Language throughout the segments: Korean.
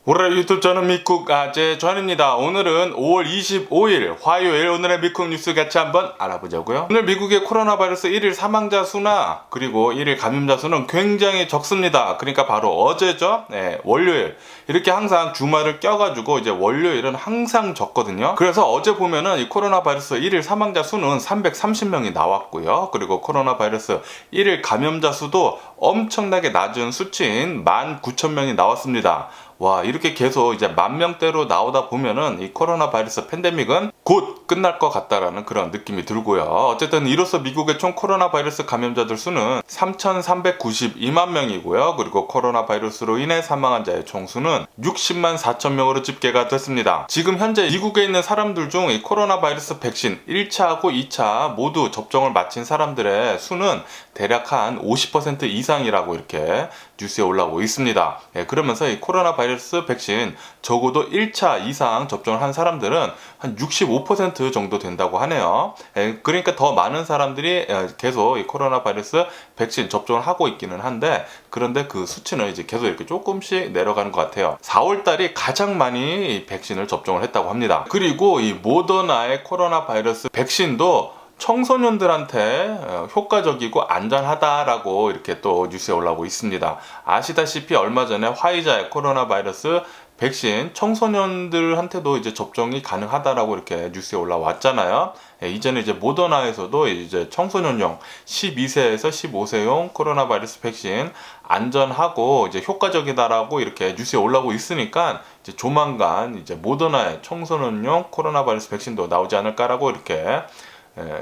오늘의 유튜브 저는 미쿡 아재 전입니다. 오늘은 5월 25일 화요일 오늘의 미쿡 뉴스 같이 한번 알아보자고요. 오늘 미국의 코로나 바이러스 1일 사망자 수나 그리고 1일 감염자 수는 굉장히 적습니다. 그러니까 바로 어제죠. 네, 월요일. 이렇게 항상 주말을 껴가지고 이제 월요일은 항상 적거든요. 그래서 어제 보면은 이 코로나 바이러스 1일 사망자 수는 330명이 나왔고요. 그리고 코로나 바이러스 1일 감염자 수도 엄청나게 낮은 수치인 19,000명이 나왔습니다. 와, 이렇게 계속 이제 10,000명대로 나오다 보면은 이 코로나 바이러스 팬데믹은 곧 끝날 것 같다라는 그런 느낌이 들고요. 어쨌든 이로써 미국의 총 코로나 바이러스 감염자들 수는 3,392만 명이고요. 그리고 코로나 바이러스로 인해 사망한 자의 총수는 60만 4천 명으로 집계가 됐습니다. 지금 현재 미국에 있는 사람들 중 이 코로나 바이러스 백신 1차하고 2차 모두 접종을 마친 사람들의 수는 대략 한 50% 이상이라고 이렇게 뉴스에 올라오고 있습니다. 그러면서 이 코로나 바이러스 백신 적어도 1차 이상 접종을 한 사람들은 한 65% 정도 된다고 하네요. 그러니까 더 많은 사람들이 계속 이 코로나 바이러스 백신 접종을 하고 있기는 한데, 그런데 그 수치는 이제 계속 이렇게 조금씩 내려가는 것 같아요. 4월 달이 가장 많이 이 백신을 접종을 했다고 합니다. 그리고 이 모더나의 코로나 바이러스 백신도 청소년들한테 효과적이고 안전하다라고 이렇게 또 뉴스에 올라오고 있습니다. 아시다시피 얼마 전에 화이자의 코로나 바이러스 백신 청소년들한테도 이제 접종이 가능하다라고 이렇게 뉴스에 올라왔잖아요. 이전에 이제 모더나에서도 이제 청소년용 12세에서 15세용 코로나 바이러스 백신 안전하고 이제 효과적이다라고 이렇게 뉴스에 올라오고 있으니까 이제 조만간 이제 모더나의 청소년용 코로나 바이러스 백신도 나오지 않을까라고 이렇게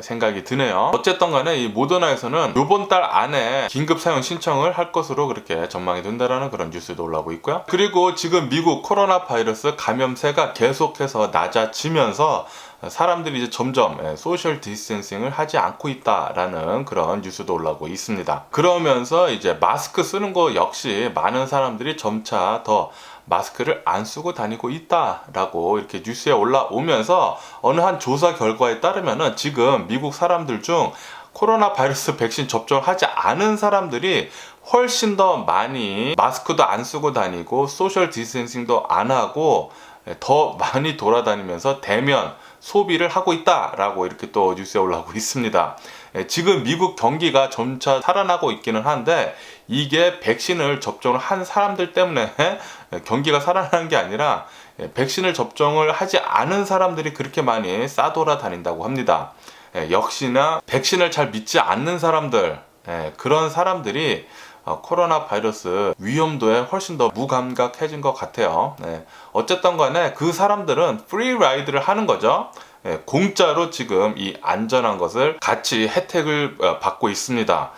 생각이 드네요. 어쨌든 간에 이 모더나에서는 이번 달 안에 긴급 사용 신청을 할 것으로 그렇게 전망이 된다라는 그런 뉴스도 올라오고 있고요. 그리고 지금 미국 코로나 바이러스 감염세가 계속해서 낮아지면서 사람들이 이제 점점 소셜 디스텐싱을 하지 않고 있다라는 그런 뉴스도 올라오고 있습니다. 그러면서 이제 마스크 쓰는 거 역시 많은 사람들이 점차 더 마스크를 안 쓰고 다니고 있다라고 이렇게 뉴스에 올라오면서 어느 한 조사 결과에 따르면은 지금 미국 사람들 중 코로나 바이러스 백신 접종하지 않은 사람들이 훨씬 더 많이 마스크도 안 쓰고 다니고 소셜 디스텐싱도 안 하고 더 많이 돌아다니면서 대면 소비를 하고 있다라고 이렇게 또 뉴스에 올라오고 있습니다. 지금 미국 경기가 점차 살아나고 있기는 한데 이게 백신을 접종을 한 사람들 때문에 경기가 살아나는 게 아니라 백신을 접종을 하지 않은 사람들이 그렇게 많이 싸돌아다닌다고 합니다. 역시나 백신을 잘 믿지 않는 사람들, 그런 사람들이 코로나 바이러스 위험도에 훨씬 더 무감각해진 것 같아요. 어쨌든 간에 그 사람들은 프리 라이드를 하는 거죠. 공짜로 지금 이 안전한 것을 같이 혜택을 받고 있습니다.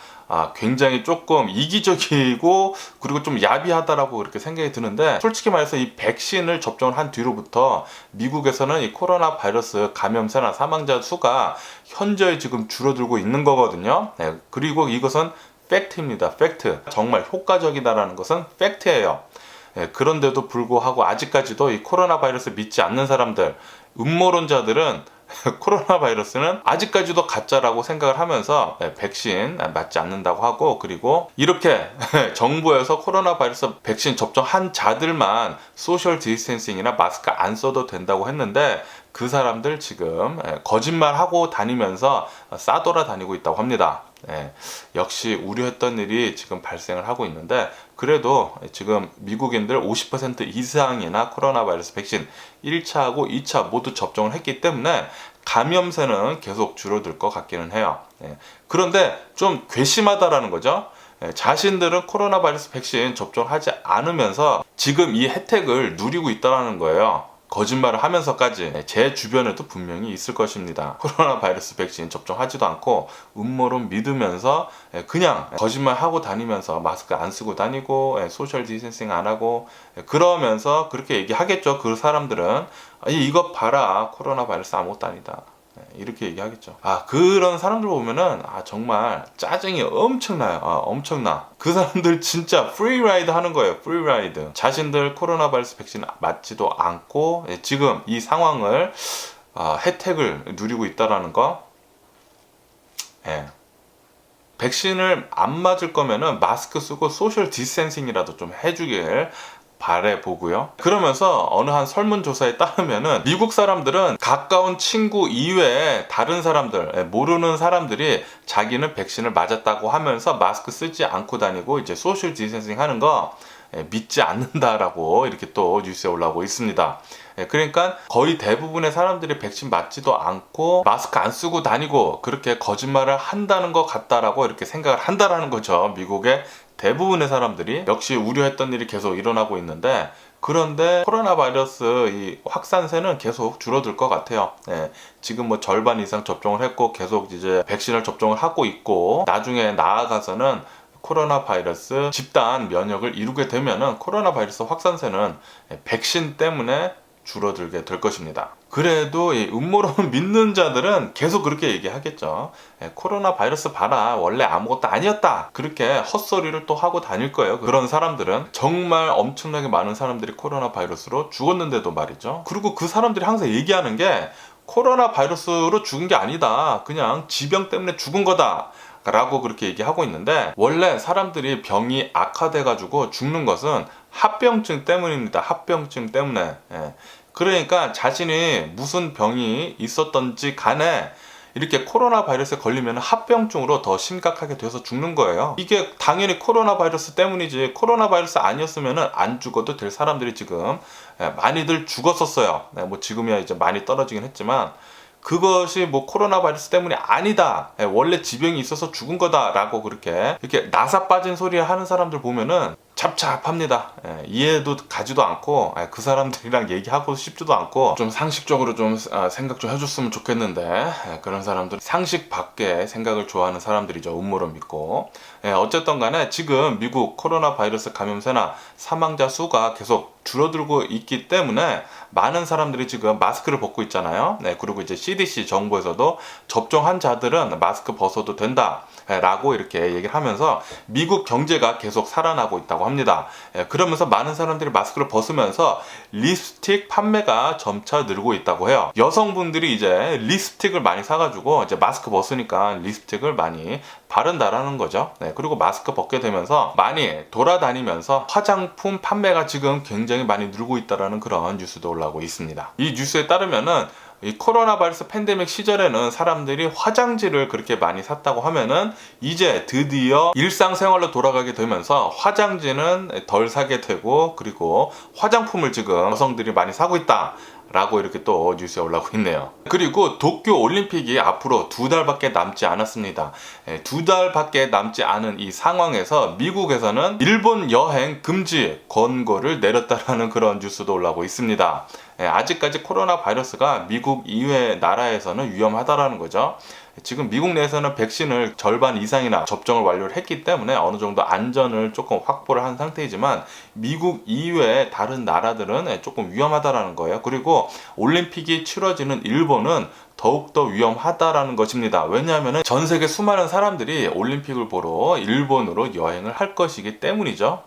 굉장히 조금 이기적이고 그리고 좀 야비하다라고 그렇게 생각이 드는데, 솔직히 말해서 이 백신을 접종을 한 뒤로부터 미국에서는 이 코로나 바이러스 감염세나 사망자 수가 현저히 지금 줄어들고 있는 거거든요. 그리고 이것은 팩트입니다. 팩트. 정말 효과적이다라는 것은 팩트예요. 그런데도 불구하고 아직까지도 이 코로나 바이러스 믿지 않는 사람들, 음모론자들은 코로나 바이러스는 아직까지도 가짜라고 생각을 하면서 백신 맞지 않는다고 하고, 그리고 이렇게 정부에서 코로나 바이러스 백신 접종한 자들만 소셜 디스텐싱이나 마스크 안 써도 된다고 했는데 그 사람들 지금 거짓말하고 다니면서 싸돌아다니고 있다고 합니다. 역시 우려했던 일이 지금 발생을 하고 있는데, 그래도 지금 미국인들 50% 이상이나 코로나 바이러스 백신 1차하고 2차 모두 접종을 했기 때문에 감염세는 계속 줄어들 것 같기는 해요. 그런데 좀 괘씸하다라는 거죠. 자신들은 코로나 바이러스 백신 접종하지 않으면서 지금 이 혜택을 누리고 있다는 거예요. 거짓말을 하면서까지. 제 주변에도 분명히 있을 것입니다. 코로나 바이러스 백신 접종하지도 않고 음모론 믿으면서 그냥 거짓말하고 다니면서 마스크 안 쓰고 다니고 소셜 디스텐싱 안 하고 그러면서 그렇게 얘기하겠죠. 그 사람들은 이거 봐라, 코로나 바이러스 아무것도 아니다, 이렇게 얘기하겠죠. 그런 사람들 보면은 정말 짜증이 엄청나요. 엄청나. 그 사람들 진짜 프리라이드 하는 거예요. 프리라이드. 자신들 코로나 바이러스 백신 맞지도 않고 지금 이 상황을 혜택을 누리고 있다라는 거. 백신을 안 맞을 거면은 마스크 쓰고 소셜 디스텐싱이라도 좀 해주길 바라보고요. 그러면서 어느 한 설문조사에 따르면은 미국 사람들은 가까운 친구 이외에 다른 사람들, 모르는 사람들이 자기는 백신을 맞았다고 하면서 마스크 쓰지 않고 다니고 이제 소셜 디스텐싱 하는 거 믿지 않는다라고 이렇게 또 뉴스에 올라오고 있습니다. 그러니까 거의 대부분의 사람들이 백신 맞지도 않고 마스크 안 쓰고 다니고 그렇게 거짓말을 한다는 것 같다라고 이렇게 생각을 한다라는 거죠. 미국의 대부분의 사람들이. 역시 우려했던 일이 계속 일어나고 있는데, 그런데 코로나 바이러스 이 확산세는 계속 줄어들 것 같아요. 지금 뭐 절반 이상 접종을 했고 계속 이제 백신을 접종을 하고 있고, 나중에 나아가서는 코로나 바이러스 집단 면역을 이루게 되면은 코로나 바이러스 확산세는 백신 때문에 줄어들게 될 것입니다. 그래도 이 음모론 믿는 자들은 계속 그렇게 얘기하겠죠. 코로나 바이러스 봐라, 원래 아무것도 아니었다, 그렇게 헛소리를 또 하고 다닐 거예요. 그런 사람들은. 정말 엄청나게 많은 사람들이 코로나 바이러스로 죽었는데도 말이죠. 그리고 그 사람들이 항상 얘기하는 게 코로나 바이러스로 죽은 게 아니다, 그냥 지병 때문에 죽은 거다 라고 그렇게 얘기하고 있는데, 원래 사람들이 병이 악화돼가지고 죽는 것은 합병증 때문입니다. 합병증 때문에. 그러니까 자신이 무슨 병이 있었던지 간에 이렇게 코로나 바이러스에 걸리면 합병증으로 더 심각하게 돼서 죽는 거예요. 이게 당연히 코로나 바이러스 때문이지, 코로나 바이러스 아니었으면 안 죽어도 될 사람들이 지금 많이들 죽었었어요. 뭐 지금이야 이제 많이 떨어지긴 했지만, 그것이 뭐 코로나 바이러스 때문이 아니다, 원래 지병이 있어서 죽은 거다라고 그렇게 이렇게 나사 빠진 소리 하는 사람들 보면은 잡잡합니다. 이해도 가지도 않고 그 사람들이랑 얘기하고 싶지도 않고, 좀 상식적으로 좀 생각 좀 해줬으면 좋겠는데, 그런 사람들 상식 밖의 생각을 좋아하는 사람들이죠. 음모론 믿고. 어쨌든 간에 지금 미국 코로나 바이러스 감염세나 사망자 수가 계속 줄어들고 있기 때문에 많은 사람들이 지금 마스크를 벗고 있잖아요. 그리고 이제 CDC 정부에서도 접종한 자들은 마스크 벗어도 된다 라고 이렇게 얘기를 하면서 미국 경제가 계속 살아나고 있다고 합니다. 그러면서 많은 사람들이 마스크를 벗으면서 립스틱 판매가 점차 늘고 있다고 해요. 여성분들이 이제 립스틱을 많이 사가지고 이제 마스크 벗으니까 립스틱을 많이 바른다라는 거죠. 그리고 마스크 벗게 되면서 많이 돌아다니면서 화장품 판매가 지금 굉장히 많이 늘고 있다라는 그런 뉴스도 올라오고 있습니다. 이 뉴스에 따르면은 이 코로나 바이러스 팬데믹 시절에는 사람들이 화장지를 그렇게 많이 샀다고 하면은 이제 드디어 일상생활로 돌아가게 되면서 화장지는 덜 사게 되고, 그리고 화장품을 지금 여성들이 많이 사고 있다 라고 이렇게 또 뉴스에 올라오고 있네요. 그리고 도쿄 올림픽이 앞으로 2달밖에 남지 않았습니다. 2달밖에 남지 않은 이 상황에서 미국에서는 일본 여행 금지 권고를 내렸다라는 그런 뉴스도 올라오고 있습니다. 아직까지 코로나 바이러스가 미국 이외의 나라에서는 위험하다라는 거죠. 지금 미국 내에서는 백신을 절반 이상이나 접종을 완료를 했기 때문에 어느 정도 안전을 조금 확보를 한 상태이지만, 미국 이외의 다른 나라들은 조금 위험하다라는 거예요. 그리고 올림픽이 치러지는 일본은 더욱더 위험하다라는 것입니다. 왜냐하면 전 세계 수많은 사람들이 올림픽을 보러 일본으로 여행을 할 것이기 때문이죠.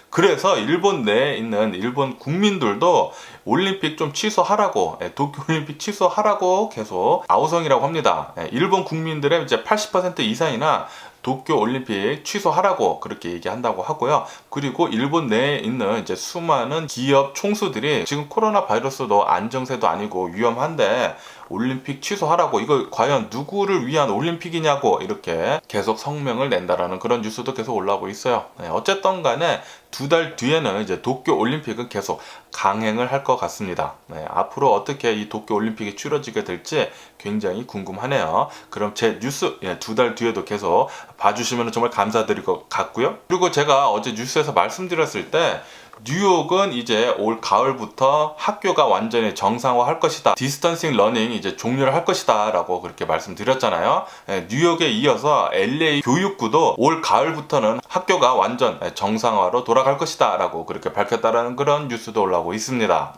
그래서 일본 내에 있는 일본 국민들도 올림픽 좀 취소하라고, 도쿄올림픽 취소하라고 계속 아우성이라고 합니다. 일본 국민들의 이제 80% 이상이나 도쿄올림픽 취소하라고 그렇게 얘기한다고 하고요. 그리고 일본 내에 있는 이제 수많은 기업 총수들이 지금 코로나 바이러스도 안정세도 아니고 위험한데 올림픽 취소하라고, 이거 과연 누구를 위한 올림픽이냐고 이렇게 계속 성명을 낸다라는 그런 뉴스도 계속 올라오고 있어요. 어쨌든 간에 2달 뒤에는 이제 도쿄 올림픽은 계속 강행을 할 것 같습니다. 앞으로 어떻게 이 도쿄 올림픽이 치러지게 될지 굉장히 궁금하네요. 그럼 제 뉴스 2달 뒤에도 계속 봐주시면 정말 감사드릴 것 같고요. 그리고 제가 어제 뉴스에서 말씀드렸을 때 뉴욕은 이제 올 가을부터 학교가 완전히 정상화할 것이다, 디스턴싱 러닝 이제 종료를 할 것이다 라고 그렇게 말씀드렸잖아요. 뉴욕에 이어서 LA 교육부도 올 가을부터는 학교가 완전 정상화로 돌아갈 것이다 라고 그렇게 밝혔다라는 그런 뉴스도 올라오고 있습니다.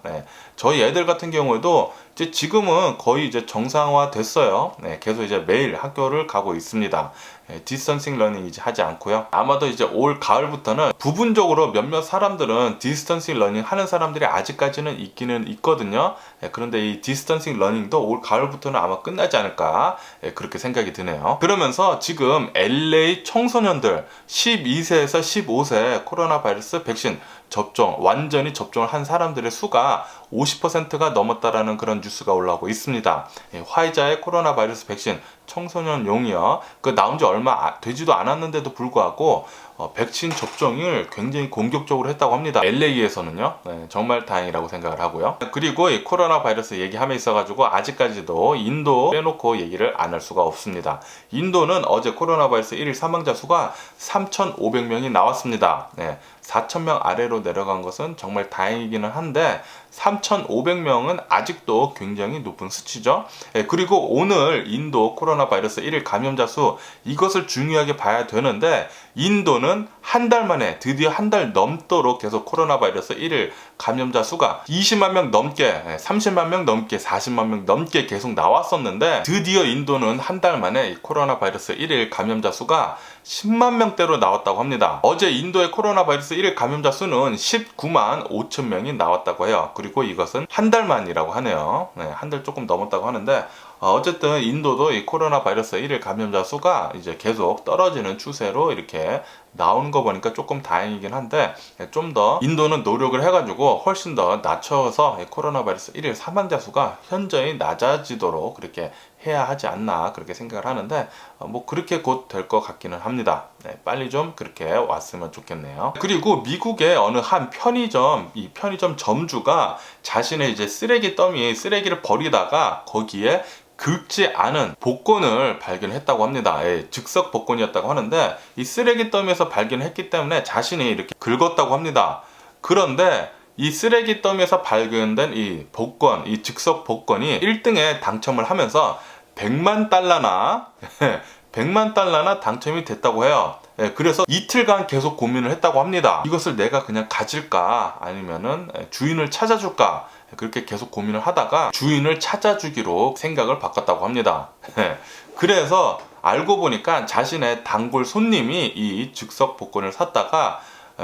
저희 애들 같은 경우에도 이제 지금은 거의 이제 정상화 됐어요. 네, 계속 이제 매일 학교를 가고 있습니다. 디스턴싱 러닝 이제 하지 않고요. 아마도 이제 올 가을부터는 부분적으로 몇몇 사람들은 디스턴싱 러닝 하는 사람들이 아직까지는 있기는 있거든요. 그런데 이 디스턴싱 러닝도 올 가을부터는 아마 끝나지 않을까 그렇게 생각이 드네요. 그러면서 지금 LA 청소년들 12세에서 15세 코로나 바이러스 백신 접종, 완전히 접종을 한 사람들의 수가 50%가 넘었다라는 그런 뉴스가 올라오고 있습니다. 화이자의 코로나 바이러스 백신 청소년용이요. 그 나온 지 얼마 되지도 않았는데도 불구하고 백신 접종을 굉장히 공격적으로 했다고 합니다. LA에서는요. 네, 정말 다행이라고 생각을 하고요. 그리고 이 코로나 바이러스 얘기함에 있어가지고 아직까지도 인도 빼놓고 얘기를 안 할 수가 없습니다. 인도는 어제 코로나 바이러스 1일 사망자 수가 3,500명이 나왔습니다. 네, 4,000명 아래로 내려간 것은 정말 다행이기는 한데 3,500명은 아직도 굉장히 높은 수치죠. 그리고 오늘 인도 코로나 바이러스 1일 감염자 수, 이것을 중요하게 봐야 되는데 인도는 한 달 만에 드디어 한 달 넘도록 계속 코로나 바이러스 1일 감염자 수가 20만 명 넘게, 30만 명 넘게, 40만 명 넘게 계속 나왔었는데 드디어 인도는 한 달 만에 코로나 바이러스 1일 감염자 수가 10만 명대로 나왔다고 합니다. 어제 인도의 코로나 바이러스 1일 감염자 수는 19만 5천 명이 나왔다고 해요. 그리고 이것은 한 달 만이라고 하네요. 네, 한 달 조금 넘었다고 하는데 어쨌든 인도도 이 코로나 바이러스 1일 감염자 수가 이제 계속 떨어지는 추세로 이렇게 나오는 거 보니까 조금 다행이긴 한데 좀 더 인도는 노력을 해가지고 훨씬 더 낮춰서 코로나 바이러스 1일 사망자 수가 현저히 낮아지도록 그렇게 해야 하지 않나 그렇게 생각을 하는데 뭐 그렇게 곧 될 것 같기는 합니다. 네, 빨리 좀 그렇게 왔으면 좋겠네요. 그리고 미국의 어느 한 편의점, 이 편의점 점주가 자신의 이제 쓰레기 더미에 쓰레기를 버리다가 거기에 긁지 않은 복권을 발견했다고 합니다. 즉석 복권이었다고 하는데 이 쓰레기 더미에서 발견했기 때문에 자신이 이렇게 긁었다고 합니다. 그런데 이 쓰레기 더미에서 발견된 이 복권, 이 즉석 복권이 1등에 당첨을 하면서 100만 달러나 100만 달러나 당첨이 됐다고 해요. 그래서 이틀간 계속 고민을 했다고 합니다. 이것을 내가 그냥 가질까 아니면은 주인을 찾아줄까, 그렇게 계속 고민을 하다가 주인을 찾아주기로 생각을 바꿨다고 합니다. 그래서 알고 보니까 자신의 단골 손님이 이 즉석 복권을 샀다가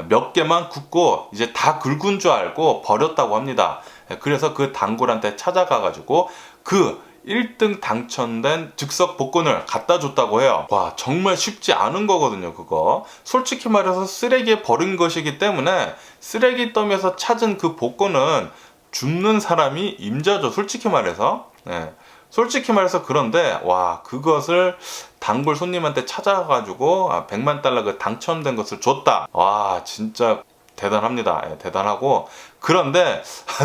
몇 개만 굽고 이제 다 긁은 줄 알고 버렸다고 합니다. 그래서 그 단골한테 찾아가가지고 그 1등 당첨된 즉석 복권을 갖다 줬다고 해요. 와, 정말 쉽지 않은 거거든요, 그거. 솔직히 말해서 쓰레기에 버린 것이기 때문에 쓰레기 더미에서 찾은 그 복권은 줍는 사람이 임자죠, 솔직히 말해서. 네. 솔직히 말해서 그런데 와, 그것을 단골 손님한테 찾아가지고 100만 달러 그 당첨된 것을 줬다. 와, 진짜 대단합니다. 대단하고, 그런데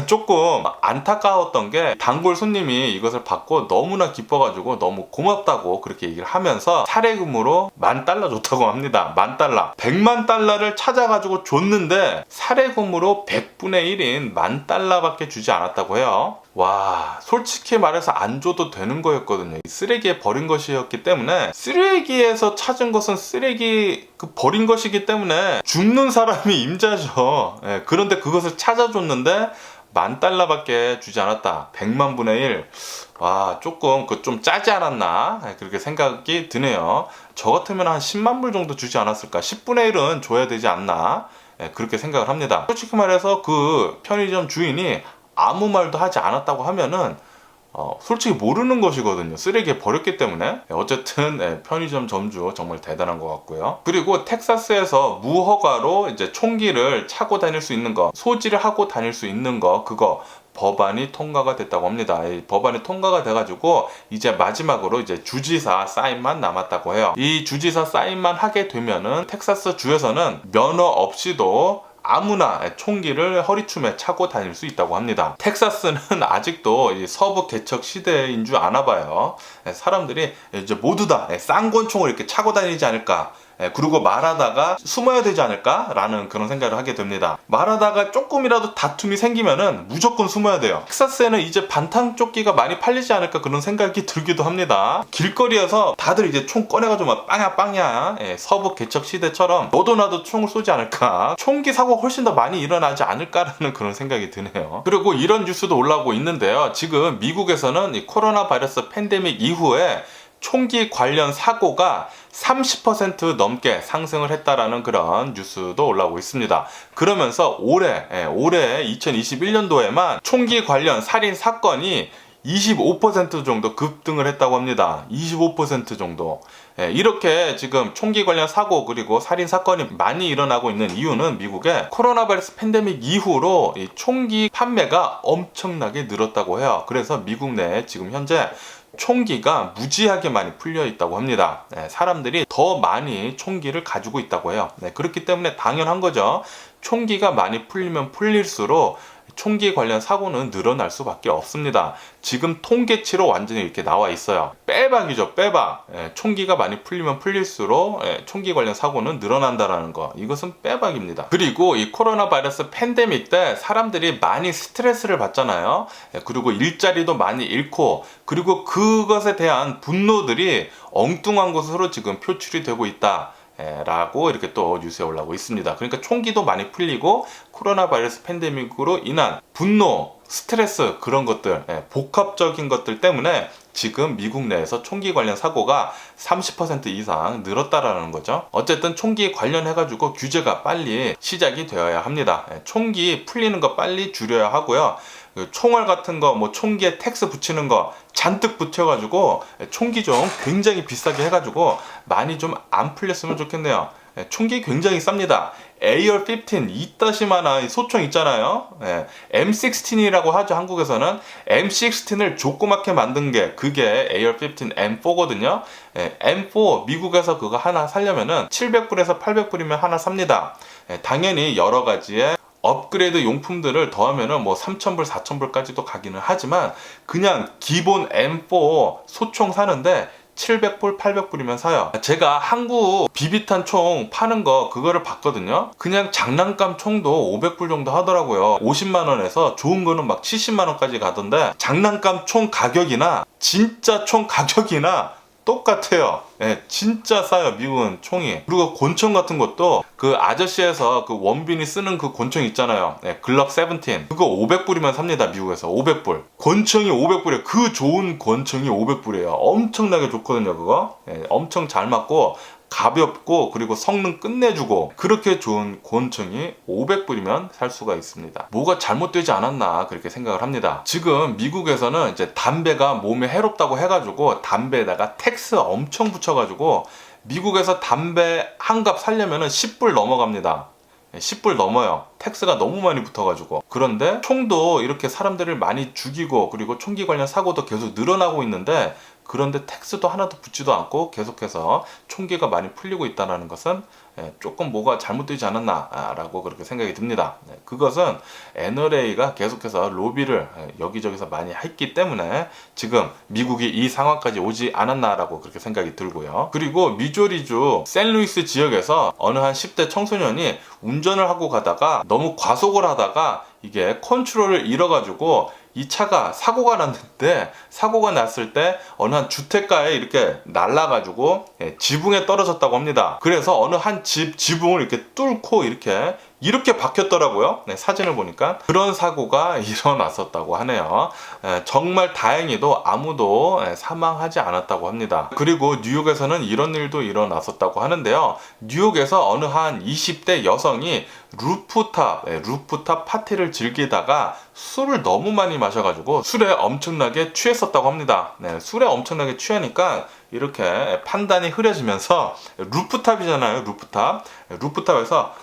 조금 안타까웠던 게 단골 손님이 이것을 받고 너무나 기뻐가지고 너무 고맙다고 그렇게 얘기를 하면서 사례금으로 $10,000 줬다고 합니다. $10,000. 100만 달러를 찾아가지고 줬는데 사례금으로 100분의 1인 $10,000밖에 주지 않았다고 해요. 와, 솔직히 말해서 안 줘도 되는 거였거든요. 쓰레기에 버린 것이었기 때문에, 쓰레기에서 찾은 것은 쓰레기 버린 것이기 때문에 죽는 사람이 임자죠. 그런데 그것을 찾아줬는데 $10,000밖에 주지 않았다. 100만 분의 1. 와, 조금 좀 짜지 않았나 그렇게 생각이 드네요. 저 같으면 한 10만 불 정도 주지 않았을까. 10분의 1은 줘야 되지 않나 그렇게 생각을 합니다. 솔직히 말해서 그 편의점 주인이 아무 말도 하지 않았다고 하면은 솔직히 모르는 것이거든요. 쓰레기에 버렸기 때문에. 어쨌든 편의점 점주 정말 대단한 것 같고요. 그리고 텍사스에서 무허가로 이제 총기를 차고 다닐 수 있는 거, 소지를 하고 다닐 수 있는 거, 그거 법안이 통과가 됐다고 합니다. 이 법안이 통과가 돼가지고 이제 마지막으로 이제 주지사 사인만 남았다고 해요. 이 주지사 사인만 하게 되면은 텍사스 주에서는 면허 없이도 아무나 총기를 허리춤에 차고 다닐 수 있다고 합니다. 텍사스는 아직도 이 서부 개척 시대인 줄 아나 봐요. 사람들이 이제 모두 다 쌍권총을 이렇게 차고 다니지 않을까 그리고 말하다가 숨어야 되지 않을까라는 그런 생각을 하게 됩니다. 말하다가 조금이라도 다툼이 생기면은 무조건 숨어야 돼요. 텍사스에는 이제 반탄조끼가 많이 팔리지 않을까 그런 생각이 들기도 합니다. 길거리에서 다들 이제 총 꺼내가지고 막 빵야 빵야, 서부 개척 시대처럼 너도 나도 총을 쏘지 않을까, 총기 사고가 훨씬 더 많이 일어나지 않을까라는 그런 생각이 드네요. 그리고 이런 뉴스도 올라오고 있는데요. 지금 미국에서는 이 코로나 바이러스 팬데믹 이후에 총기 관련 사고가 30% 넘게 상승을 했다라는 그런 뉴스도 올라오고 있습니다. 그러면서 올해 2021년도에만 총기 관련 살인 사건이 25% 정도 급등을 했다고 합니다. 25% 정도. 이렇게 지금 총기 관련 사고 그리고 살인 사건이 많이 일어나고 있는 이유는 미국의 코로나 바이러스 팬데믹 이후로 이 총기 판매가 엄청나게 늘었다고 해요. 그래서 미국 내에 지금 현재 총기가 무지하게 많이 풀려 있다고 합니다. 사람들이 더 많이 총기를 가지고 있다고 해요. 그렇기 때문에 당연한 거죠. 총기가 많이 풀리면 풀릴수록 총기 관련 사고는 늘어날 수밖에 없습니다. 지금 통계치로 완전히 이렇게 나와 있어요. 빼박이죠, 빼박. 총기가 많이 풀리면 풀릴수록 총기 관련 사고는 늘어난다라는 거. 이것은 빼박입니다. 그리고 이 코로나 바이러스 팬데믹 때 사람들이 많이 스트레스를 받잖아요. 그리고 일자리도 많이 잃고, 그리고 그것에 대한 분노들이 엉뚱한 곳으로 지금 표출이 되고 있다 라고 이렇게 또 뉴스에 올라오고 있습니다. 그러니까 총기도 많이 풀리고 코로나 바이러스 팬데믹으로 인한 분노, 스트레스 그런 것들, 복합적인 것들 때문에 지금 미국 내에서 총기 관련 사고가 30% 이상 늘었다라는 거죠. 어쨌든 총기 관련해가지고 규제가 빨리 시작이 되어야 합니다. 총기 풀리는 거 빨리 줄여야 하고요. 총알 같은 거, 뭐 총기에 텍스 붙이는 거 잔뜩 붙여가지고 총기 좀 굉장히 비싸게 해가지고 많이 좀 안 풀렸으면 좋겠네요. 총기 굉장히 쌉니다. AR-15 이따시만한 소총 있잖아요. M16이라고 하죠. 한국에서는 M16을 조그맣게 만든 게 그게 AR-15 M4거든요. M4 미국에서 그거 하나 사려면은 700불에서 800불이면 하나 삽니다. 당연히 여러 가지의 업그레이드 용품들을 더하면은 뭐 3,000불, 4,000불까지도 가기는 하지만 그냥 기본 M4 소총 사는데 700불, 800불이면 사요. 제가 한국 비비탄 총 파는 거 그거를 봤거든요. 그냥 장난감 총도 500불 정도 하더라고요. 50만원에서 좋은 거는 막 70만원까지 가던데 장난감 총 가격이나 진짜 총 가격이나 똑같아요. 진짜 싸요. 미국은 총이. 그리고 권총 같은 것도 그 아저씨에서 그 원빈이 쓰는 그 권총 있잖아요. 글럭 17. 그거 500불이면 삽니다. 미국에서 500불. 권총이 500불이에요. 그 좋은 권총이 500불이에요. 엄청나게 좋거든요. 그거. 엄청 잘 맞고 가볍고 그리고 성능 끝내주고 그렇게 좋은 권총이 500불이면 살 수가 있습니다. 뭐가 잘못되지 않았나 그렇게 생각을 합니다. 지금 미국에서는 이제 담배가 몸에 해롭다고 해가지고 담배에다가 텍스 엄청 붙여가지고 미국에서 담배 한 갑 사려면은 10불 넘어갑니다. 10불 넘어요. 텍스가 너무 많이 붙어가지고. 그런데 총도 이렇게 사람들을 많이 죽이고 그리고 총기 관련 사고도 계속 늘어나고 있는데 그런데 텍스도 하나도 붙지도 않고 계속해서 총기가 많이 풀리고 있다는 것은 조금 뭐가 잘못되지 않았나 라고 그렇게 생각이 듭니다. 그것은 NRA가 계속해서 로비를 여기저기서 많이 했기 때문에 지금 미국이 이 상황까지 오지 않았나 라고 그렇게 생각이 들고요. 그리고 미조리주 샌루이스 지역에서 어느 한 10대 청소년이 운전을 하고 가다가 너무 과속을 하다가 이게 컨트롤을 잃어가지고 이 차가 사고가 났는데 사고가 났을 때 어느 한 주택가에 이렇게 날라가지고 지붕에 떨어졌다고 합니다. 그래서 어느 한 지붕을 이렇게 뚫고 이렇게 박혔더라고요. 사진을 보니까 그런 사고가 일어났었다고 하네요. 정말 다행히도 아무도 사망하지 않았다고 합니다. 그리고 뉴욕에서는 이런 일도 일어났었다고 하는데요. 뉴욕에서 어느 한 20대 여성이 루프탑 파티를 즐기다가 술을 너무 많이 마셔가지고 술에 엄청나게 취했었다고 합니다. 술에 엄청나게 취하니까 이렇게 판단이 흐려지면서 루프탑이잖아요. 루프탑에서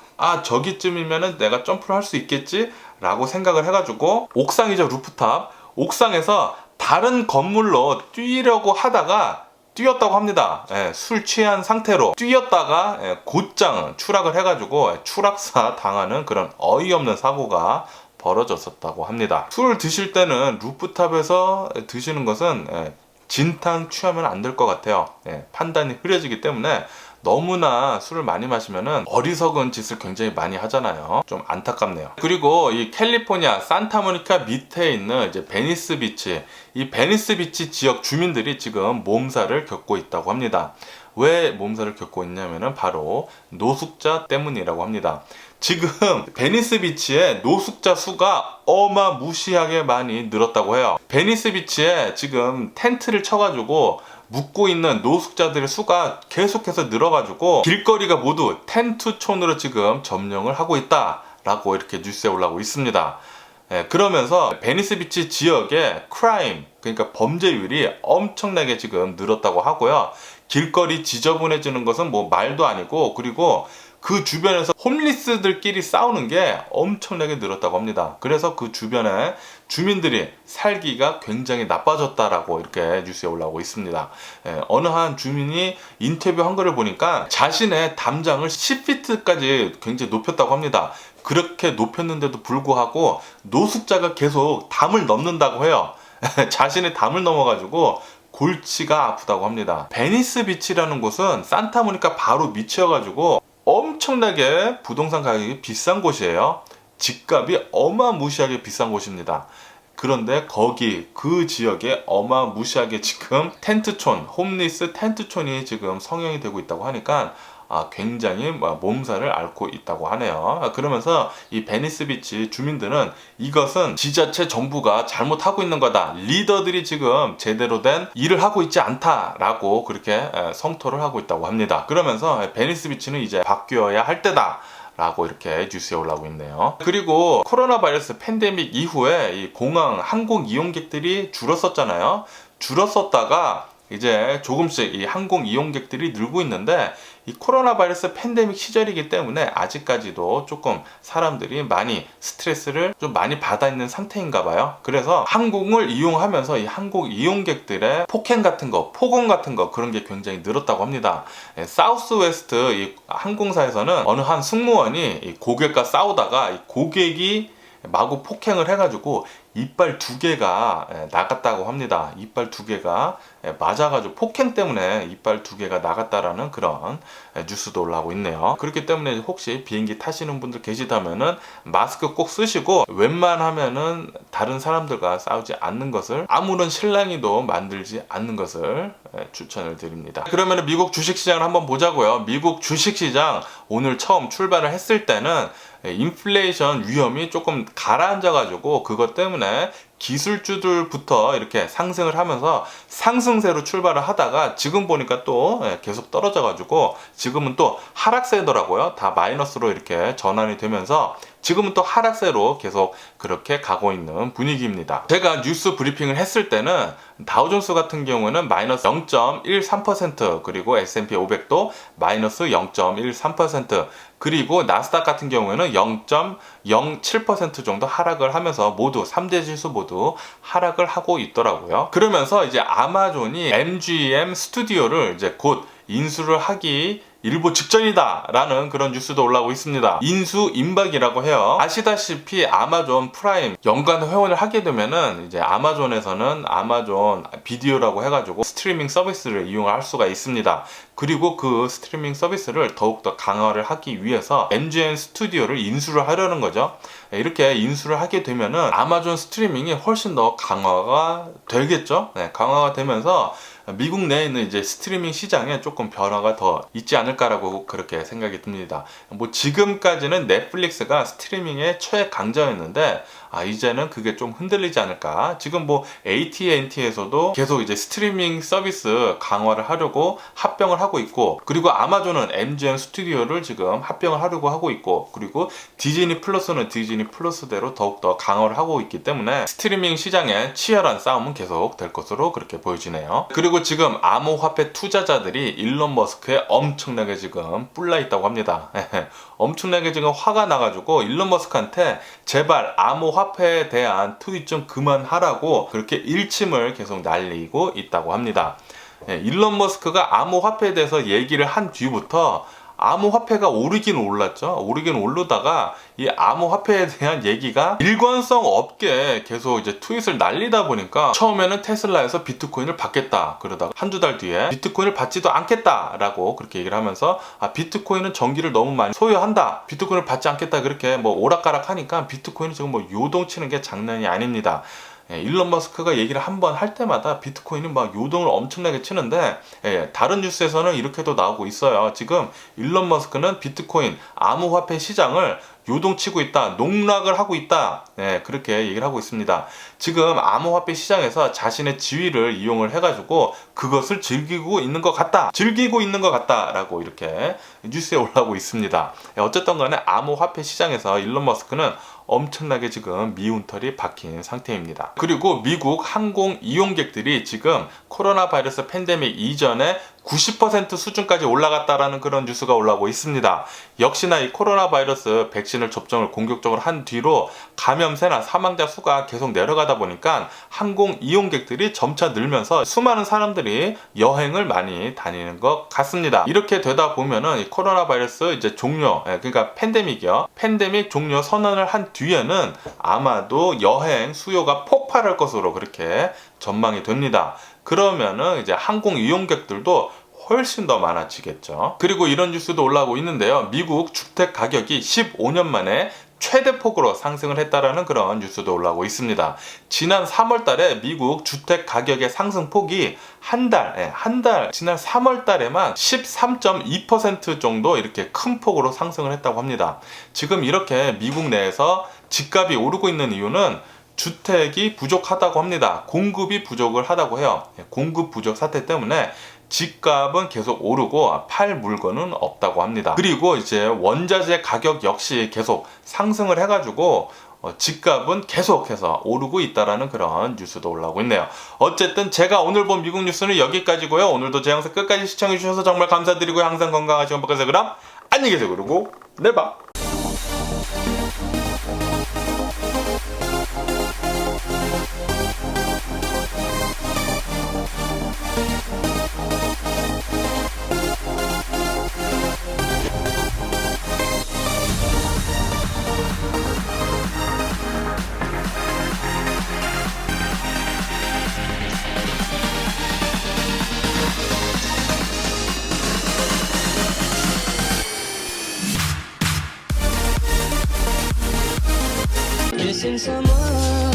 저기쯤이면은 내가 점프를 할 수 있겠지? 라고 생각을 해가지고 옥상이죠. 루프탑. 옥상에서 다른 건물로 뛰려고 하다가 뛰었다고 합니다. 술 취한 상태로 뛰었다가 곧장 추락을 해가지고 추락사 당하는 그런 어이없는 사고가 벌어졌었다고 합니다. 술을 드실 때는 루프탑에서 드시는 것은 진탕 취하면 안 될 것 같아요. 판단이 흐려지기 때문에 너무나 술을 많이 마시면은 어리석은 짓을 굉장히 많이 하잖아요. 좀 안타깝네요. 그리고 이 캘리포니아 산타모니카 밑에 있는 이제 베니스 비치, 이 베니스 비치 지역 주민들이 지금 몸살을 겪고 있다고 합니다. 왜 몸살을 겪고 있냐면은 바로 노숙자 때문이라고 합니다. 지금 베니스 비치에 노숙자 수가 어마무시하게 많이 늘었다고 해요. 베니스 비치에 지금 텐트를 쳐가지고 묵고 있는 노숙자들의 수가 계속해서 늘어가지고 길거리가 모두 텐트촌으로 지금 점령을 하고 있다라고 이렇게 뉴스에 올라오고 있습니다. 그러면서 베니스 비치 지역의 크라임, 그러니까 범죄율이 엄청나게 지금 늘었다고 하고요. 길거리 지저분해지는 것은 뭐 말도 아니고, 그리고 그 주변에서 홈리스들끼리 싸우는 게 엄청나게 늘었다고 합니다. 그래서 그 주변에 주민들이 살기가 굉장히 나빠졌다라고 이렇게 뉴스에 올라오고 있습니다. 어느 한 주민이 인터뷰한 거를 보니까 자신의 담장을 10피트까지 굉장히 높였다고 합니다. 그렇게 높였는데도 불구하고 노숙자가 계속 담을 넘는다고 해요. 자신의 담을 넘어가지고 골치가 아프다고 합니다. 베니스 비치라는 곳은 산타모니카 바로 밑이어가지고 엄청나게 부동산 가격이 비싼 곳이에요. 집값이 어마무시하게 비싼 곳입니다. 그런데 거기 그 지역에 어마무시하게 지금 텐트촌, 홈리스 텐트촌이 지금 성행이 되고 있다고 하니까 굉장히 몸살을 앓고 있다고 하네요. 그러면서 이 베니스 비치 주민들은 이것은 지자체 정부가 잘못하고 있는 거다. 리더들이 지금 제대로 된 일을 하고 있지 않다라고 그렇게 성토를 하고 있다고 합니다. 그러면서 베니스 비치는 이제 바뀌어야 할 때다 라고 이렇게 뉴스에 올라오고 있네요. 그리고 코로나 바이러스 팬데믹 이후에 이 공항 항공 이용객들이 줄었었잖아요. 줄었었다가 이제 조금씩 이 항공 이용객들이 늘고 있는데, 이 코로나 바이러스 팬데믹 시절이기 때문에 아직까지도 조금 사람들이 많이 스트레스를 좀 많이 받아 있는 상태인가 봐요. 그래서 항공을 이용하면서 이 항공 이용객들의 폭행 같은 거, 폭언 같은 거, 그런 게 굉장히 늘었다고 합니다. 사우스웨스트 이 항공사에서는 어느 한 승무원이 이 고객과 싸우다가 이 고객이 마구 폭행을 해가지고 이빨 2개가 나갔다고 합니다. 이빨 2개가 맞아가지고 폭행 때문에 이빨 2개가 나갔다라는 그런 뉴스도 올라오고 있네요. 그렇기 때문에 혹시 비행기 타시는 분들 계시다면은 마스크 꼭 쓰시고, 웬만하면은 다른 사람들과 싸우지 않는 것을, 아무런 실랑이도 만들지 않는 것을 추천을 드립니다. 그러면 미국 주식시장을 한번 보자고요. 미국 주식시장 오늘 처음 출발을 했을 때는 인플레이션 위험이 조금 가라앉아가지고 그것 때문에 기술주들부터 이렇게 상승을 하면서 상승세로 출발을 하다가 지금 보니까 또 계속 떨어져가지고 지금은 또 하락세더라고요. 다 마이너스로 이렇게 전환이 되면서 지금은 또 하락세로 계속 그렇게 가고 있는 분위기입니다. 제가 뉴스 브리핑을 했을 때는 다우존스 같은 경우는 마이너스 0.13%, 그리고 S&P 500도 마이너스 0.13%, 그리고 나스닥 같은 경우에는 0.07% 정도 하락을 하면서 모두 3대 지수 모두 하락을 하고 있더라고요. 그러면서 이제 아마존이 MGM 스튜디오를 이제 곧 인수를 하기 일보 직전이다 라는 그런 뉴스도 올라오고 있습니다. 인수 임박이라고 해요. 아시다시피 아마존 프라임 연간 회원을 하게 되면은 이제 아마존에서는 아마존 비디오라고 해가지고 스트리밍 서비스를 이용할 수가 있습니다. 그리고 그 스트리밍 서비스를 더욱더 강화를 하기 위해서 MGM 스튜디오를 인수를 하려는 거죠. 이렇게 인수를 하게 되면은 아마존 스트리밍이 훨씬 더 강화가 되겠죠. 강화가 되면서 미국 내에 있는 이제 스트리밍 시장에 조금 변화가 더 있지 않을까라고 그렇게 생각이 듭니다. 뭐 지금까지는 넷플릭스가 스트리밍의 최강자였는데 이제는 그게 좀 흔들리지 않을까. 지금 뭐 AT&T에서도 계속 이제 스트리밍 서비스 강화를 하려고 합병을 하고 있고, 그리고 아마존은 MGM 스튜디오를 지금 합병을 하려고 하고 있고, 그리고 디즈니 플러스는 디즈니 플러스대로 더욱더 강화를 하고 있기 때문에 스트리밍 시장에 치열한 싸움은 계속 될 것으로 그렇게 보여지네요. 그리고 지금 암호화폐 투자자들이 일론 머스크에 엄청나게 지금 뿔나 있다고 합니다. 엄청나게 지금 화가 나가지고 일론 머스크한테 제발 암호화폐에 대한 트윗 좀 그만하라고 그렇게 일침을 계속 날리고 있다고 합니다. 일론 머스크가 암호화폐에 대해서 얘기를 한 뒤부터 암호화폐가 오르긴 올랐죠. 오르긴 오르다가 이 암호화폐에 대한 얘기가 일관성 없게 계속 이제 트윗을 날리다 보니까 처음에는 테슬라에서 비트코인을 받겠다 그러다가 한두 달 뒤에 비트코인을 받지도 않겠다라고 그렇게 얘기를 하면서 비트코인은 전기를 너무 많이 소요한다, 비트코인을 받지 않겠다, 그렇게 뭐 오락가락 하니까 비트코인이 지금 뭐 요동치는 게 장난이 아닙니다. 일론 머스크가 얘기를 한번 할 때마다 비트코인이 막 요동을 엄청나게 치는데, 다른 뉴스에서는 이렇게도 나오고 있어요. 지금 일론 머스크는 비트코인 암호화폐 시장을 요동치고 있다, 농락을 하고 있다, 그렇게 얘기를 하고 있습니다. 지금 암호화폐 시장에서 자신의 지위를 이용을 해가지고 그것을 즐기고 있는 것 같다라고 이렇게 뉴스에 올라오고 있습니다. 어쨌든 간에 암호화폐 시장에서 일론 머스크는 엄청나게 지금 미운털이 박힌 상태입니다. 그리고 미국 항공 이용객들이 지금 코로나 바이러스 팬데믹 이전에 90% 수준까지 올라갔다라는 그런 뉴스가 올라오고 있습니다. 역시나 이 코로나 바이러스 백신을 접종을 공격적으로 한 뒤로 감염세나 사망자 수가 계속 내려가다 보니까 항공 이용객들이 점차 늘면서 수많은 사람들이 여행을 많이 다니는 것 같습니다. 이렇게 되다 보면은 이 코로나 바이러스 이제 종료, 그러니까 팬데믹 종료 선언을 한 뒤에는 아마도 여행 수요가 폭발할 것으로 그렇게 전망이 됩니다. 그러면은 이제 항공 이용객들도 훨씬 더 많아지겠죠. 그리고 이런 뉴스도 올라오고 있는데요. 미국 주택 가격이 15년 만에 최대폭으로 상승을 했다라는 그런 뉴스도 올라오고 있습니다. 지난 3월 달에 미국 주택 가격의 상승폭이 지난 3월 달에만 13.2% 정도 이렇게 큰 폭으로 상승을 했다고 합니다. 지금 이렇게 미국 내에서 집값이 오르고 있는 이유는 주택이 부족하다고 합니다. 공급이 부족을 하다고 해요. 공급 부족 사태 때문에 집값은 계속 오르고 팔 물건은 없다고 합니다. 그리고 이제 원자재 가격 역시 계속 상승을 해가지고 집값은 계속해서 오르고 있다라는 그런 뉴스도 올라오고 있네요. 어쨌든 제가 오늘 본 미국 뉴스는 여기까지고요. 오늘도 제 영상 끝까지 시청해주셔서 정말 감사드리고요. 항상 건강하시고 행복하세요. 그럼 안녕히 계세요. 그리고 내일 봐. Missing someone